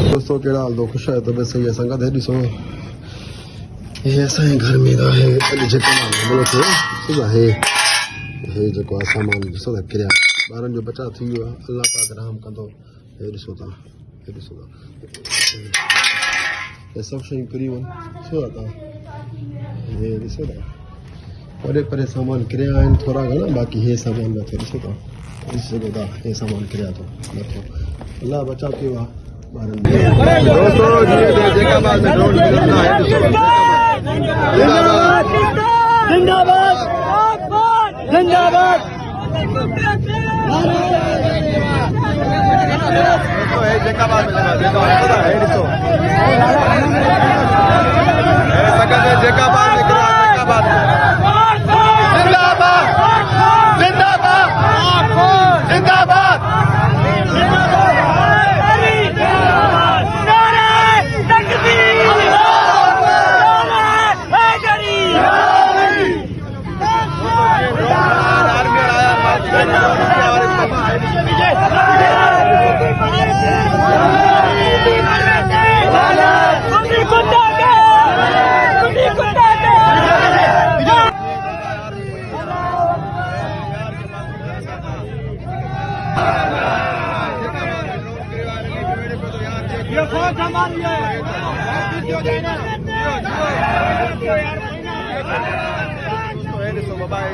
दोस्तों केड़ा हाल खुश है तो बस सही है संगत है ॾिसो ये असां घर में है जेका बोलो तो सुबह है हे जेको सामान ॾिसो था किरिया ॿारनि जो बचा थी वियो आहे अल्लाह पाक रहम कंदो हे ॾिसो था ये सभु शयूं किरियूं आहिनि ॾिसो था हे ॾिसो था परे परे सामान किरिया आहिनि थोरा घणा बाक़ी हे सामान नथो ॾिसो था ॾिसी सघो था हे सामान किरिया थो नथो अल्लाह बचा कयो आहे दोस्तों जैकाबाद में ड्रोन मिलंदा है जिंदाबाद जिंदाबाद तो है जैकाबाद में लगा है ॾिसो संगत जैकाबाद में जैकाबाद जिंदाबाद जिंदाबाद जिंदाबाद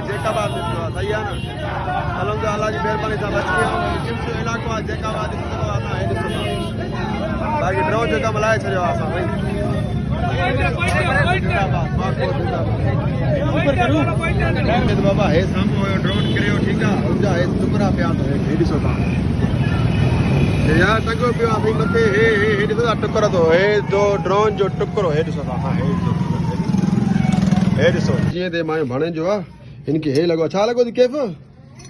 जैकाबाद में सही है ना अल्लाह जी मेहरबानी सां बची विया इलाइक़ो आहे जैकाबाद बाक़ी ड्रोन जो कमु लाइ छॾियो आहे असां बाबा हे साम्हूं हुयो ड्रोन किरियो ठीकु आहे हुनजा हे टुकड़ा पिया हे ॾिसो था यार टंगो पियो आहे भई मथे हे ॾिसो था टुकर थो हे जो ड्रोन जो टुकड़ो हे ॾिसो था हे ॾिसो जीअं ते मां भाणे जो आहे इनके हे लॻो छा लॻो थी कैफ़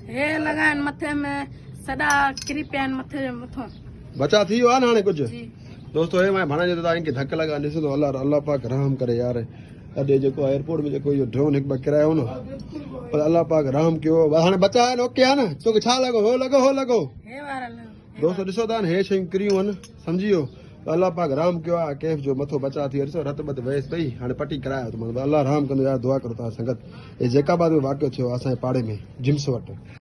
हे लगान मथे में सदा किरी पिया मथे मथों बचा थी वियो आहे न हाणे कुझु दोस्तों हे मां भाणे जो त इनके धक लॻा ॾिसो तो अल्लाह पाक रहम करे यार अॼु जेको एयरपोर्ट में जेको इहो ड्रोन हिकु ॿ किरायो न पर अल्लाह पाक रहम कयो हाणे बचा आहिनि ओके आहे न तोखे छा लॻो हो लॻो दोस्तों ॾिसो था न हे शयूं किरियूं आहिनि सम्झी वियो अल्लाह पाक रहम कयो आहे कैफ़ जो मथो बचा थी ॾिसो रत बत वहस पई हाणे पटी करायो त अल्लाह रहम कंदो यार दुआ करो था संगत हे जैकाबाद में वाक़ियो थियो आहे असांजे पाड़े में जिम्स वटि